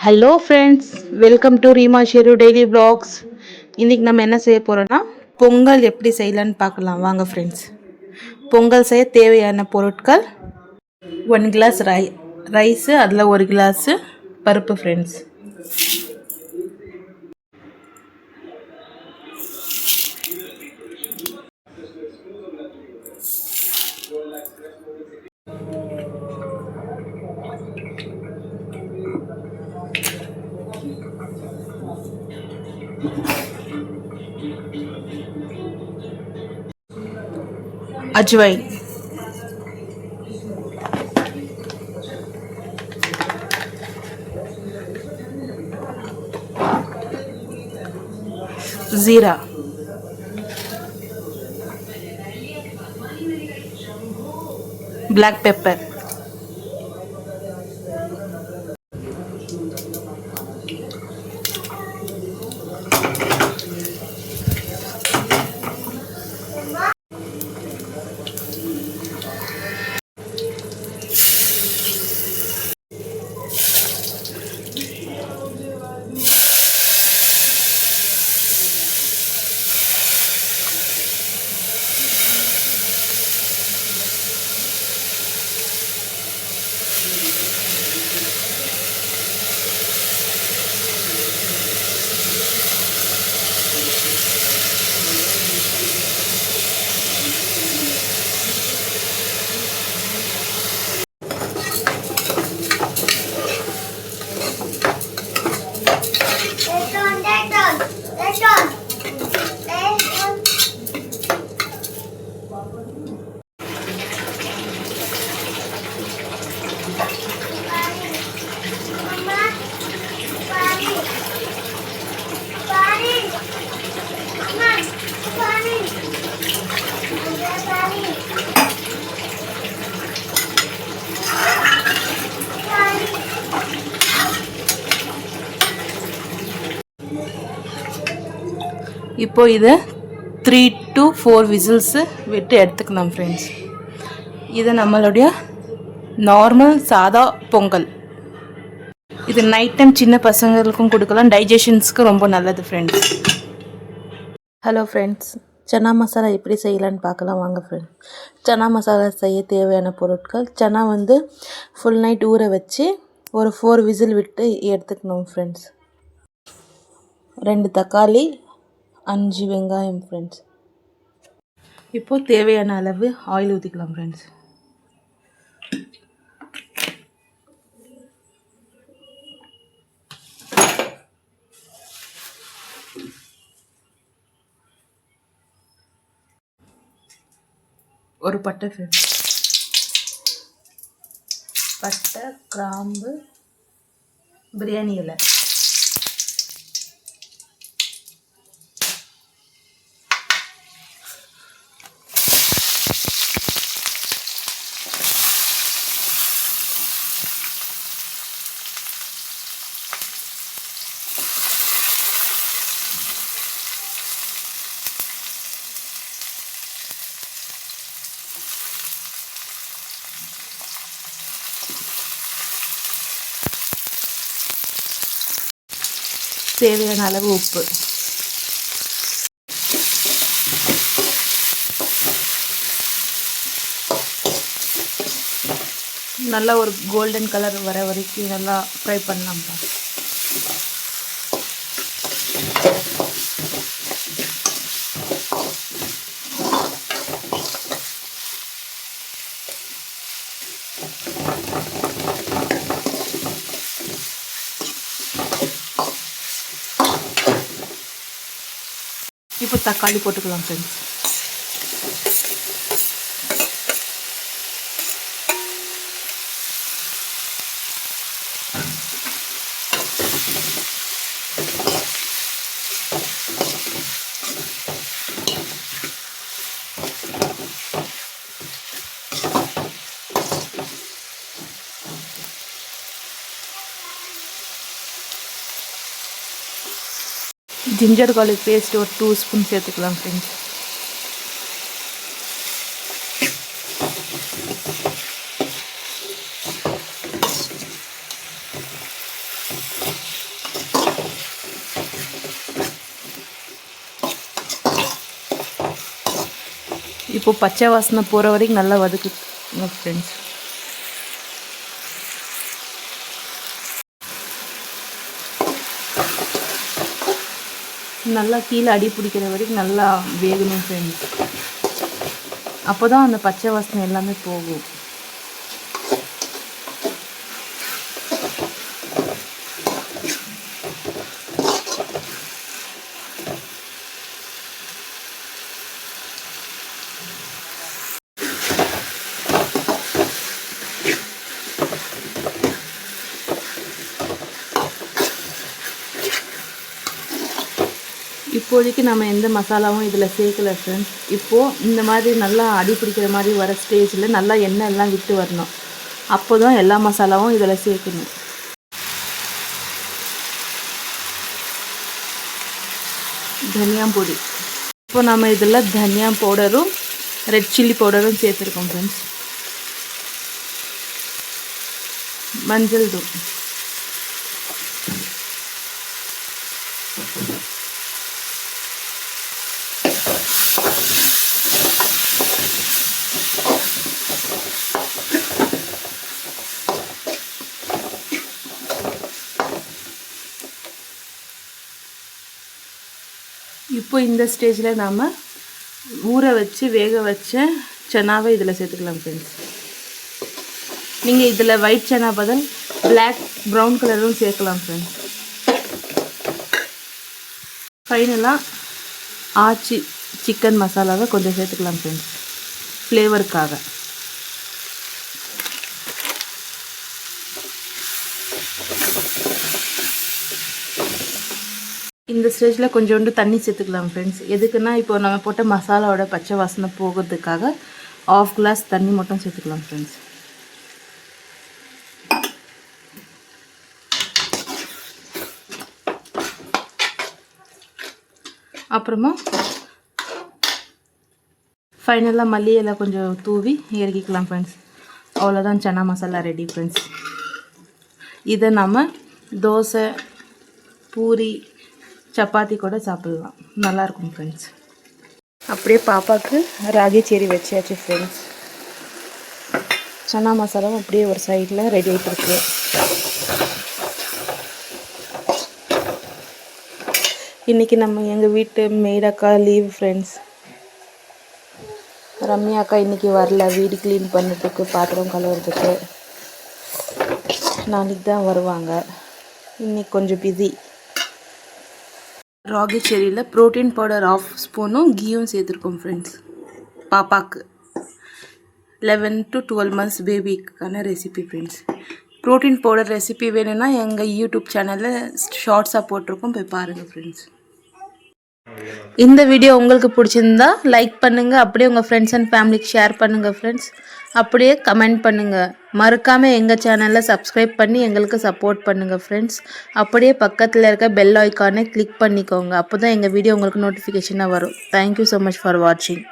Hello friends, welcome to Reema Sheru daily vlogs. இன்றைக்கி நம்ம என்ன செய்ய போகிறோன்னா பொங்கல் எப்படி செய்யலான்னு பார்க்கலாம் வாங்க ஃப்ரெண்ட்ஸ். பொங்கல் செய்ய தேவையான பொருட்கள் 1 கிளாஸ் ரைஸு, அதில் 1 கிளாஸு பருப்பு friends. Ajwain, jeera, black pepper, இப்போ இதை 3 to 4 விசில்ஸு விட்டு எடுத்துக்கலாம் ஃப்ரெண்ட்ஸ். இது நம்மளுடைய நார்மல் சாதா பொங்கல். இது நைட் டைம் சின்ன பசங்களுக்கும் கொடுக்கலாம், டைஜஷன்ஸ்க்கு ரொம்ப நல்லது friends. Hello friends, chana masala எப்படி செய்யலான்னு பார்க்கலாம் வாங்க ஃப்ரெண்ட்ஸ். சன்னா மசாலா செய்ய தேவையான பொருட்கள்: சன்னா ஃபுல் நைட் ஊற வச்சு ஒரு 4 விசில் விட்டு எடுத்துக்கணும் ஃப்ரெண்ட்ஸ். 2 தக்காளி, 5 வெங்காயம் ஃப்ரெண்ட்ஸ். இப்போது தேவையான அளவு ஆயில் ஊற்றிக்கலாம் ஃப்ரெண்ட்ஸ். ஒரு பட்டை ஃப்ரெண்ட்ஸ், பட்டை, கிராம்பு, பிரியாணி இலை, தேவையான அளவு உப்பு. நல்லா ஒரு கோல்டன் கலர் வர வரைக்கும் நல்லா ஃப்ரை பண்ணலாம். இப்போ தக்காளி போட்டுக்கலாம் ஃப்ரெண்ட்ஸ். ஜிஞ்சர் garlic பேஸ்ட் ஒரு 2 ஸ்பூன் சேர்த்துக்கலாம் ஃப்ரெண்ட்ஸ். இப்போது பச்சை வாசனை போகிற வரைக்கும் நல்லா வதக்குங்க ஃப்ரெண்ட்ஸ். நல்லா கீழே அடி பிடிக்கிற வரைக்கும் நல்லா வேகணும் ஃப்ரெண்ட்ஸ். அப்போ தான் அந்த பச்சை வாசனை எல்லாமே போகும். இப்போதைக்கு நம்ம எந்த மசாலாவும் இதில் சேர்க்கல ஃப்ரெண்ட்ஸ். இப்போது இந்த மாதிரி நல்லா அடி பிடிக்கிற மாதிரி வர ஸ்டேஜில் நல்லா எண்ணெய் எல்லாம் விட்டு வரணும். அப்போ தான் எல்லா மசாலாவும் இதில் சேர்க்கணும். தனியா பொடி, இப்போ நம்ம இதில் தனியா பவுடரும் ரெட் சில்லி பவுடரும் சேர்த்துருக்கோம் ஃப்ரெண்ட்ஸ். மஞ்சள் தூள், இப்போ இந்த ஸ்டேஜில் நாம் ஊற வச்சு வேக வச்ச சனாவை இதில் சேர்த்துக்கலாம் ஃப்ரெண்ட்ஸ். நீங்கள் இதில் ஒயிட் சனா பதில் பிளாக் ப்ரௌன் கலரும் சேர்க்கலாம் ஃப்ரெண்ட்ஸ். ஃபைனலாக ஆச்சி சிக்கன் மசாலாவை கொஞ்சம் சேர்த்துக்கலாம் ஃப்ரெண்ட்ஸ், ஃப்ளேவருக்காக. இந்த ஸ்டேஜில் கொஞ்சோண்டு தண்ணி சேர்த்துக்கலாம் ஃப்ரெண்ட்ஸ். எதுக்குன்னா இப்போ நம்ம போட்ட மசாலாவோட பச்சை வாசனை போகிறதுக்காக 1/2 கிளாஸ் தண்ணி மட்டும் சேர்த்துக்கலாம் ஃப்ரெண்ட்ஸ். அப்புறமா ஃபைனலாக மல்லி இலை கொஞ்சம் தூவி இறக்கிக்கலாம் ஃப்ரெண்ட்ஸ். அவ்வளோதான், சன்னா மசாலா ரெடி ஃப்ரெண்ட்ஸ். இதை நம்ம தோசை, பூரி, சப்பாத்தி கூட சாப்பிட்லாம், நல்லாயிருக்கும் ஃப்ரெண்ட்ஸ். அப்படியே பாப்பாவுக்கு ராகி சேரி வச்சாச்சு ஃப்ரெண்ட்ஸ். சன்னா மசாலாவும் அப்படியே ஒரு சைடில் ரெடி ஆகிட்டுருக்கு. இன்றைக்கி நம்ம எங்கள் வீட்டு மெய்டக்கா லீவ் ஃப்ரெண்ட்ஸ். ரம்யா அக்கா இன்றைக்கி வரல, வீடு க்ளீன் பண்ணுறதுக்கு, பாத்திரம் கழுவுறதுக்கு. நாளைக்கு தான் வருவாங்க. இன்றைக்கி கொஞ்சம் பிஸி. ராகி செரியில் ப்ரோட்டீன் பவுடர் 1/2 ஸ்பூனும் கீயும் சேர்த்துருக்கோம் ஃப்ரெண்ட்ஸ். பாப்பாவுக்கு 11 to 12 months பேபிக்கான recipe friends. Protein powder recipe வேணும்னா எங்கள் யூடியூப் சேனலில் ஷார்ட்ஸாக போட்டிருக்கோம், போய் பாருங்கள் ஃப்ரெண்ட்ஸ். இந்த வீடியோ உங்களுக்கு பிடிச்சிருந்தா லைக் பண்ணுங்கள், அப்படியே உங்கள் ஃப்ரெண்ட்ஸ் அண்ட் ஃபேமிலிக்கு ஷேர் பண்ணுங்கள் ஃப்ரெண்ட்ஸ். அப்படியே கமெண்ட் பண்ணுங்கள். மறக்காமல் எங்கள் சேனலில் சப்ஸ்கிரைப் பண்ணி எங்களுக்கு சப்போர்ட் பண்ணுங்கள் ஃப்ரெண்ட்ஸ். அப்படியே பக்கத்தில் இருக்க பெல் ஐக்கானை கிளிக் பண்ணிக்கோங்க. அப்போ தான் எங்கள் வீடியோ உங்களுக்கு நோட்டிஃபிகேஷனாக வரும். தேங்க்யூ ஸோ மச் ஃபார் வாட்சிங்.